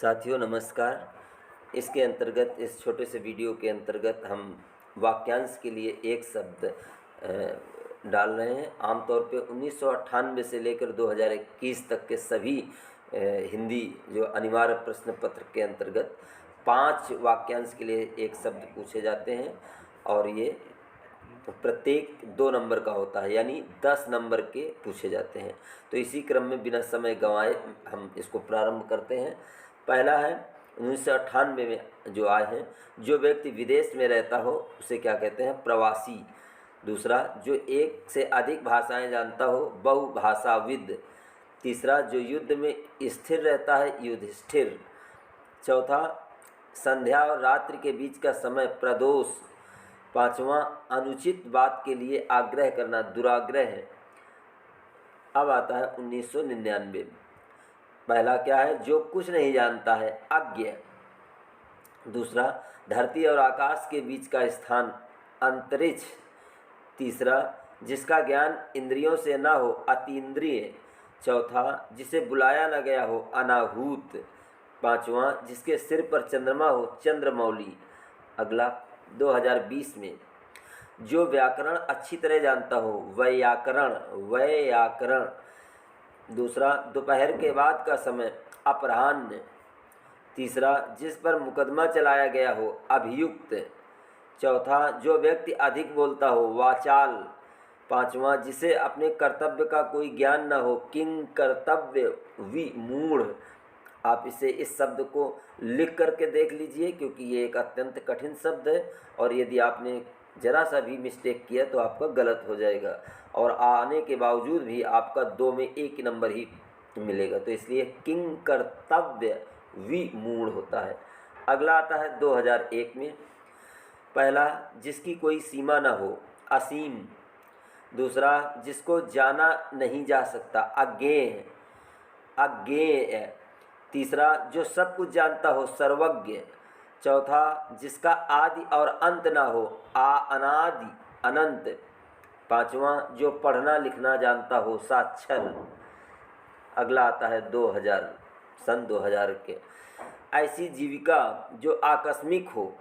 साथियों नमस्कार। इसके अंतर्गत इस छोटे से वीडियो के अंतर्गत हम वाक्यांश के लिए एक शब्द डाल रहे हैं। आमतौर पे 1998 से लेकर 2021 तक के सभी हिंदी जो अनिवार्य प्रश्न पत्र के अंतर्गत 5 वाक्यांश के लिए एक शब्द पूछे जाते हैं और ये प्रत्येक 2 नंबर का होता है, यानी 10 नंबर के पूछे जाते हैं। तो इसी क्रम में बिना समय गंवाए हम इसको प्रारंभ करते हैं। पहला है 1998 में जो आए हैं, जो व्यक्ति विदेश में रहता हो उसे क्या कहते हैं? प्रवासी। दूसरा, जो एक से अधिक भाषाएं जानता हो, बहुभाषाविद। तीसरा, जो युद्ध में स्थिर रहता है, युधिष्ठिर। चौथा, संध्या और रात्रि के बीच का समय, प्रदोष। पांचवा, अनुचित बात के लिए आग्रह करना, दुराग्रह है। अब आता है 1999। पहला क्या है? जो कुछ नहीं जानता है, अज्ञ। दूसरा, धरती और आकाश के बीच का स्थान, अंतरिक्ष। तीसरा, जिसका ज्ञान इंद्रियों से न हो, अतीन्द्रिय। चौथा, जिसे बुलाया न गया हो, अनाहूत। पांचवा, जिसके सिर पर चंद्रमा हो, चंद्रमौली। अगला 2020 में, जो व्याकरण अच्छी तरह जानता हो, वैयाकरण, व्याकरण। दूसरा, दोपहर के बाद का समय, अपराह्न। तीसरा, जिस पर मुकदमा चलाया गया हो, अभियुक्त। चौथा, जो व्यक्ति अधिक बोलता हो, वाचाल। पांचवा, जिसे अपने कर्तव्य का कोई ज्ञान न हो, किंग कर्तव्य विमूढ़। आप इस शब्द को लिख करके देख लीजिए, क्योंकि ये एक अत्यंत कठिन शब्द है और यदि आपने ज़रा सा भी मिस्टेक किया तो आपका गलत हो जाएगा और आने के बावजूद भी आपका 2 में 1 नंबर ही मिलेगा। तो इसलिए किंग कर्तव्य विमूढ़ होता है। अगला आता है 2001 में। पहला, जिसकी कोई सीमा न हो, असीम। दूसरा, जिसको जाना नहीं जा सकता, अज्ञेय, अज्ञेय। तीसरा, जो सब कुछ जानता हो, सर्वज्ञ। चौथा, जिसका आदि और अंत ना हो, अनादि, अनंत। पांचवा, जो पढ़ना लिखना जानता हो, साक्षर। अगला आता है 2000, सन 2000 के। ऐसी जीविका जो आकस्मिक हो,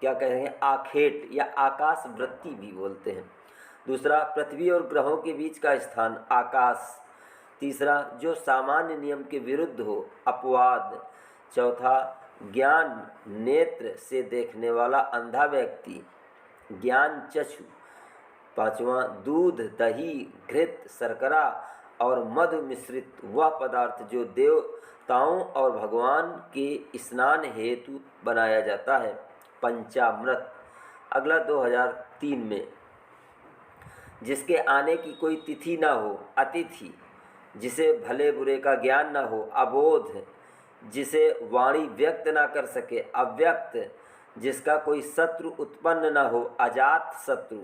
क्या कहेंगे? आखेट या आकाश वृत्ति भी बोलते हैं। दूसरा, पृथ्वी और ग्रहों के बीच का स्थान, आकाश। तीसरा, जो सामान्य नियम के विरुद्ध हो, अपवाद। चौथा, ज्ञान नेत्र से देखने वाला अंधा व्यक्ति, ज्ञान चक्षु। पांचवा, दूध, दही, घृत, शर्करा और मधु मिश्रित वह पदार्थ जो देवताओं और भगवान के स्नान हेतु बनाया जाता है, पंचामृत। अगला 2003 में, जिसके आने की कोई तिथि ना हो, अतिथि। जिसे भले बुरे का ज्ञान ना हो, अबोध। जिसे वाणी व्यक्त ना कर सके, अव्यक्त। जिसका कोई शत्रु उत्पन्न ना हो, अजात शत्रु।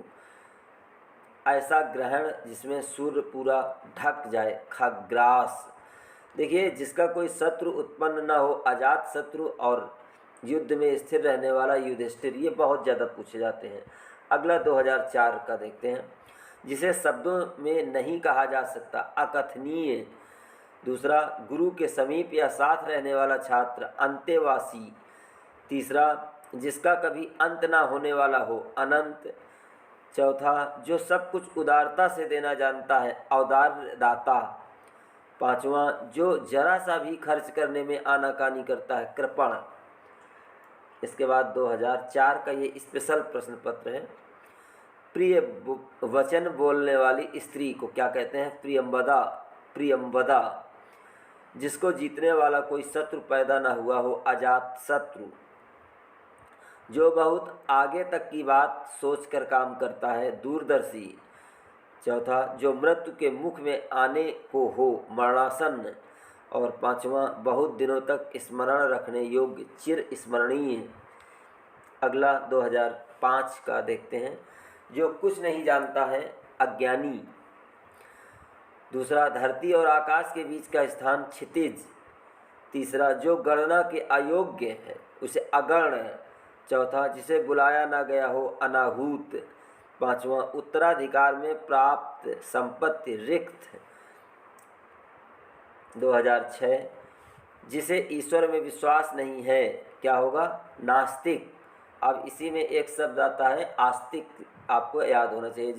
ऐसा ग्रहण जिसमें सूर्य पूरा ढक जाए, खग्रास। देखिए, जिसका कोई शत्रु उत्पन्न ना हो, अजात शत्रु और युद्ध में स्थिर रहने वाला युधिष्ठिर, ये बहुत ज़्यादा पूछे जाते हैं। अगला 2004 का देखते हैं। जिसे शब्दों में नहीं कहा जा सकता, अकथनीय। दूसरा, गुरु के समीप या साथ रहने वाला छात्र, अंतेवासी। तीसरा, जिसका कभी अंत ना होने वाला हो, अनंत। चौथा, जो सब कुछ उदारता से देना जानता है, औदार्य दाता। पांचवा, जो जरा सा भी खर्च करने में आनाकानी करता है, कृपण। इसके बाद 2004 का ये स्पेशल प्रश्न पत्र है। प्रिय वचन बोलने वाली स्त्री को क्या कहते हैं? प्रियंवदा, प्रियंवदा। जिसको जीतने वाला कोई शत्रु पैदा न हुआ हो, अजात शत्रु। जो बहुत आगे तक की बात सोचकर काम करता है, दूरदर्शी। चौथा, जो मृत्यु के मुख में आने को हो, मरणासन्न। और पांचवा, बहुत दिनों तक स्मरण रखने योग्य, चिर स्मरणीय। अगला 2005 का देखते हैं। जो कुछ नहीं जानता है, अज्ञानी। दूसरा, धरती और आकाश के बीच का स्थान, क्षितिज। तीसरा, जो गणना के अयोग्य है, उसे अगण्य है। चौथा, जिसे बुलाया ना गया हो, अनाहूत। पांचवा, उत्तराधिकार में प्राप्त संपत्ति, रिक्त। 2006, जिसे ईश्वर में विश्वास नहीं है क्या होगा? नास्तिक। अब इसी में एक शब्द आता है आस्तिक, आपको याद होना चाहिए,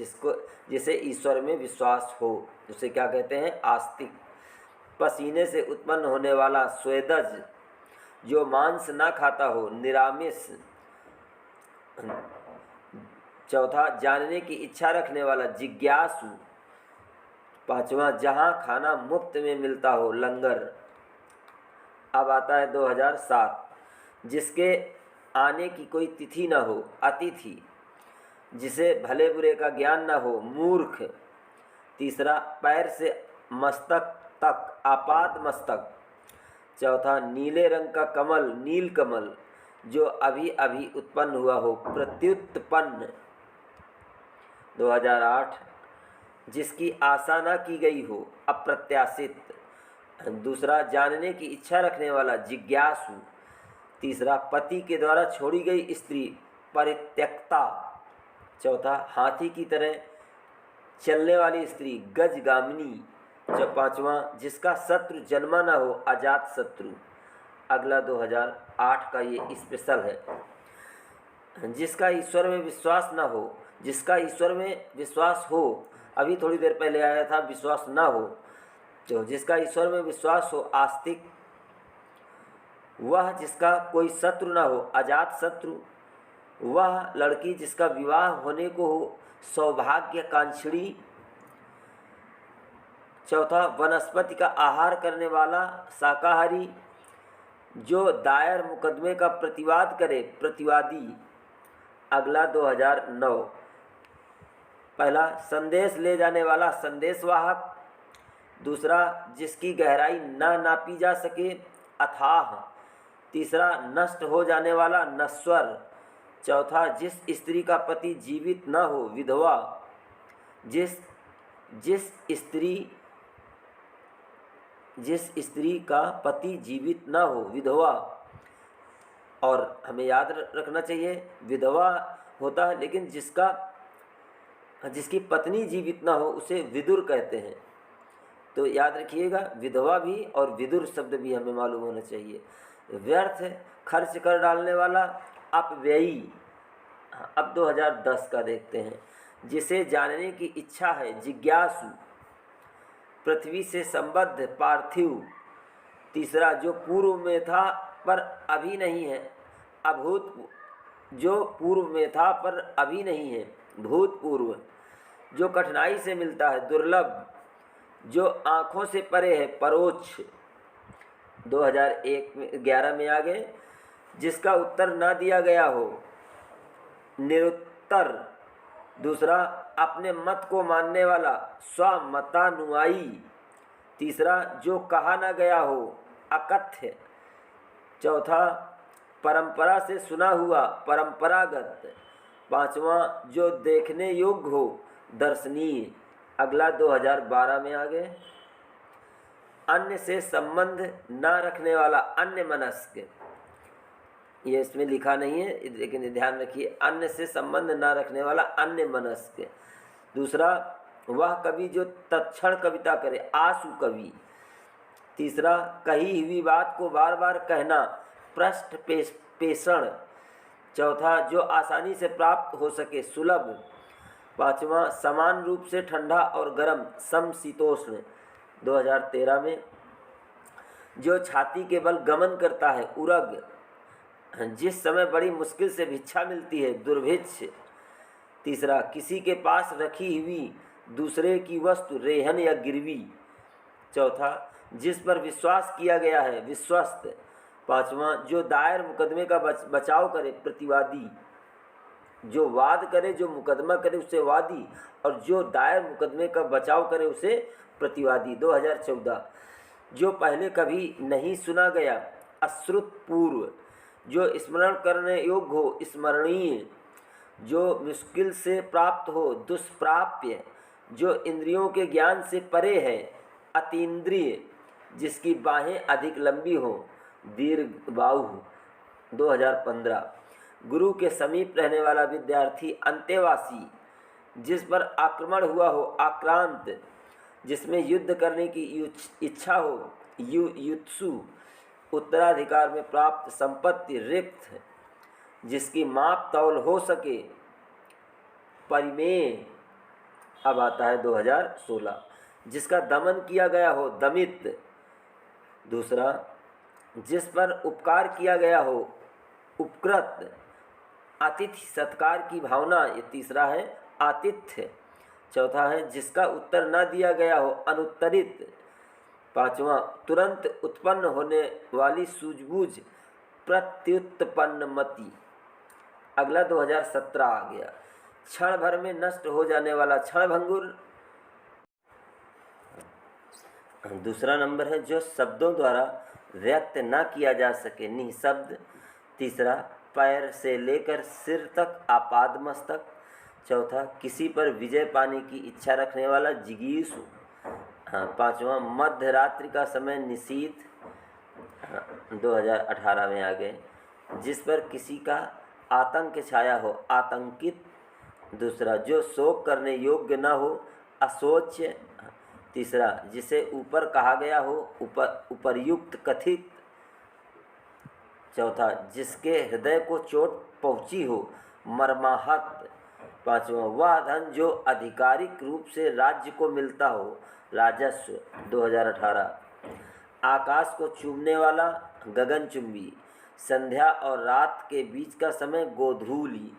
जिसे ईश्वर में विश्वास हो उसे क्या कहते हैं? आस्तिक। पसीने से उत्पन्न होने वाला स्वेदज, जो मांस ना खाता हो, निरामिष। चौथा, जानने की इच्छा रखने वाला, जिज्ञासु। पांचवा, जहाँ खाना मुफ्त में मिलता हो, लंगर। अब आता है 2007, जिसके आने की कोई तिथि न हो, अतिथि। जिसे भले बुरे का ज्ञान न हो, मूर्ख। तीसरा, पैर से मस्तक तक, आपाद मस्तक। चौथा, नीले रंग का कमल, नील कमल, जो अभी अभी उत्पन्न हुआ हो, प्रत्युत्पन्न। 2008, जिसकी आशा ना की गई हो, अप्रत्याशित। दूसरा, जानने की इच्छा रखने वाला, जिज्ञासु। तीसरा, पति के द्वारा छोड़ी गई स्त्री, परित्यक्ता। चौथा, हाथी की तरह चलने वाली स्त्री, गजगामिनी। पांचवा, जिसका शत्रु जन्मा ना हो, अजात शत्रु। अगला 2008 का ये स्पेशल है। जिसका ईश्वर में विश्वास ना हो, जिसका ईश्वर में विश्वास हो, अभी थोड़ी देर पहले आया था विश्वास ना हो, तो जिसका ईश्वर में विश्वास हो, आस्तिक। वह जिसका कोई शत्रु ना हो, अजात शत्रु। वह लड़की जिसका विवाह होने को हो, सौभाग्यकांक्षी। चौथा, वनस्पति का आहार करने वाला, शाकाहारी। जो दायर मुकदमे का प्रतिवाद करे, प्रतिवादी। अगला 2009, पहला, संदेश ले जाने वाला, संदेशवाहक। दूसरा, जिसकी गहराई ना नापी जा सके, अथाह। तीसरा, नष्ट हो जाने वाला, नश्वर। चौथा, जिस स्त्री का पति जीवित न हो, विधवा। जिस स्त्री का पति जीवित न हो, विधवा। और हमें याद रखना चाहिए, विधवा होता है, लेकिन जिसकी पत्नी जीवित ना हो उसे विदुर कहते हैं। तो याद रखिएगा, विधवा भी और विदुर शब्द भी हमें मालूम होना चाहिए। व्यर्थ खर्च कर डालने वाला, अपव्ययी। अब 2010 का देखते हैं। जिसे जानने की इच्छा है, जिज्ञासु। पृथ्वी से संबद्ध, पार्थिव। तीसरा, जो पूर्व में था पर अभी नहीं है, अभूत। जो पूर्व में था पर अभी नहीं है, भूतपूर्व। जो कठिनाई से मिलता है, दुर्लभ। जो आँखों से परे है, परोक्ष। 2011 में आ गए। जिसका उत्तर ना दिया गया हो, निरुत्तर। दूसरा, अपने मत को मानने वाला, स्वमतानुयायी। तीसरा, जो कहा ना गया हो, अकथ्य। चौथा, परंपरा से सुना हुआ, परंपरागत। पांचवा, जो देखने योग्य हो, दर्शनीय। अगला 2012 में आ गए। अन्य से संबंध ना रखने वाला, अन्य मनस्क। ये इसमें लिखा नहीं है, लेकिन ध्यान रखिए, अन्य से संबंध ना रखने वाला, अन्य मनस्क। दूसरा, वह कवि जो तत्क्षण कविता करे, आशु कवि। तीसरा, कही हुई बात को बार बार कहना, पृष्ठ पेषण। चौथा, जो आसानी से प्राप्त हो सके, सुलभ। पांचवा, समान रूप से ठंडा और गर्म, समशीतोष्ण। 2013 में, जो छाती के बल गमन करता है, उरग। जिस समय बड़ी मुश्किल से भिक्षा मिलती है, दुर्भिक्ष। तीसरा, किसी के पास रखी हुई दूसरे की वस्तु, रेहन या गिरवी। चौथा, जिस पर विश्वास किया गया है, विश्वस्त। पांचवा, जो दायर मुकदमे का बचाव करे, प्रतिवादी। जो वाद करे, जो मुकदमा करे उसे वादी, और जो दायर मुकदमे का बचाव करे उसे प्रतिवादी। 2014, जो पहले कभी नहीं सुना गया, अश्रुत पूर्व। जो स्मरण करने योग्य हो, स्मरणीय। जो मुश्किल से प्राप्त हो, दुष्प्राप्य। जो इंद्रियों के ज्ञान से परे है, अतीन्द्रिय। जिसकी बाहें अधिक लंबी हों, दीर्घबाहु। 2015, गुरु के समीप रहने वाला विद्यार्थी, अंतेवासी। जिस पर आक्रमण हुआ हो, आक्रांत। जिसमें युद्ध करने की इच्छा हो, युत्सु। उत्तराधिकार में प्राप्त संपत्ति रिक्त जिसकी माप तौल हो सके परिमेय। अब आता है 2016, जिसका दमन किया गया हो दमित। दूसरा, जिस पर उपकार किया गया हो उपकृत। आतिथ्य सत्कार की भावना, ये तीसरा है आतिथ्य। चौथा है जिसका उत्तर न दिया गया हो अनुत्तरित। पांचवा, तुरंत उत्पन्न होने वाली सूझबूझ प्रत्युत्पन्नमति। अगला 2017 आ गया, क्षण भर में नष्ट हो जाने वाला क्षणभंगुर। दूसरा नंबर है जो शब्दों द्वारा व्यक्त न किया जा सके निःशब्द। तीसरा, पैर से लेकर सिर तक आपाद मस्तक। चौथा, किसी पर विजय पाने की इच्छा रखने वाला जिगीषु। पांचवा, मध्य रात्रि का समय निशीथ। 2018 में आ गए, जिस पर किसी का आतंक छाया हो आतंकित। दूसरा, जो शोक करने योग्य न हो अशोच्य। तीसरा, जिसे ऊपर कहा गया हो उपर्युक्त कथित। चौथा, जिसके हृदय को चोट पहुंची हो मर्माहत। पांचवा, वह धन जो आधिकारिक रूप से राज्य को मिलता हो राजस्व। 2018, आकाश को चूमने वाला गगनचुंबी। संध्या और रात के बीच का समय गोधूली।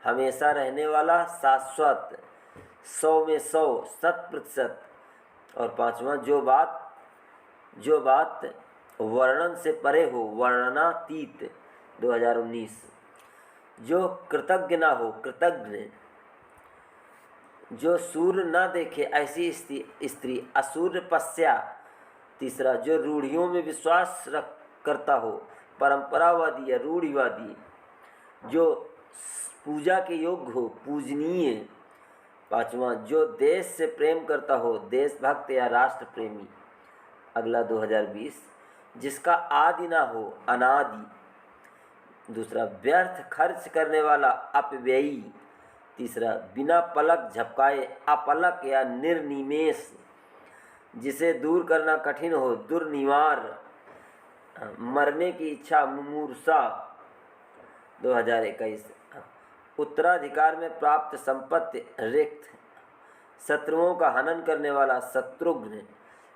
हमेशा रहने वाला शाश्वत। 100 में 100 100%। और पांचवा, जो बात वर्णन से परे हो वर्णनातीत। 2019, जो कृतज्ञ ना हो कृतज्ञ। जो सूर्य ना देखे ऐसी स्त्री असूर्य पश्या। तीसरा, जो रूढ़ियों में विश्वास करता हो परंपरावादी या रूढ़िवादी। जो पूजा के योग्य हो पूजनीय। पांचवा, जो देश से प्रेम करता हो देशभक्त या राष्ट्र प्रेमी। अगला 2020, जिसका आदि ना हो अनादि। दूसरा, व्यर्थ खर्च करने वाला अपव्ययी। तीसरा, बिना पलक झपकाए अपलक या निर्निमेष। जिसे दूर करना कठिन हो दुर्निवार। मरने की इच्छा मुमूर्षा। 2021, उत्तराधिकार में प्राप्त संपत्ति रिक्त। शत्रुओं का हनन करने वाला शत्रुघ्न।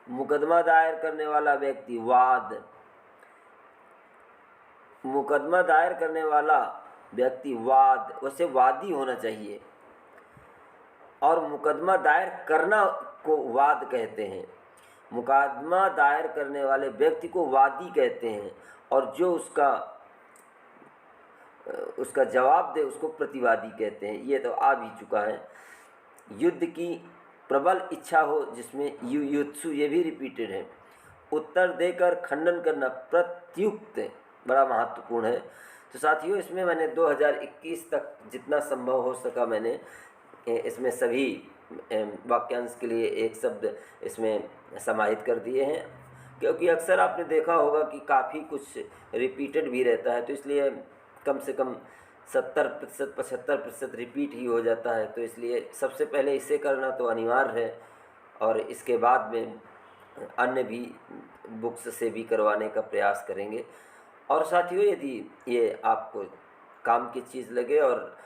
मुकदमा दायर करने वाला व्यक्ति वाद। मुकदमा दायर करने वाला व्यक्ति वाद, वैसे वादी होना चाहिए। और मुकदमा दायर करना को वाद कहते हैं। मुकदमा दायर करने वाले व्यक्ति को वादी कहते हैं और जो उसका जवाब दे उसको प्रतिवादी कहते हैं। ये तो आ भी चुका है। युद्ध की प्रबल इच्छा हो जिसमें युयुत्सु, ये भी रिपीटेड है। उत्तर देकर खंडन करना प्रत्युक्त बड़ा महत्वपूर्ण है। तो साथियों, इसमें मैंने 2021 तक जितना संभव हो सका मैंने इसमें सभी वाक्यांश के लिए एक शब्द इसमें समाहित कर दिए हैं, क्योंकि अक्सर आपने देखा होगा कि काफ़ी कुछ रिपीटेड भी रहता है, तो इसलिए कम से कम 70% 75% रिपीट ही हो जाता है। तो इसलिए सबसे पहले इसे करना तो अनिवार्य है और इसके बाद में अन्य भी बुक्स से भी करवाने का प्रयास करेंगे। और साथियों, यदि ये आपको काम की चीज़ लगे और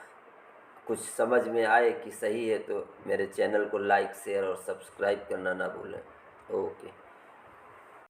कुछ समझ में आए कि सही है तो मेरे चैनल को लाइक शेयर और सब्सक्राइब करना ना भूलें। ओके।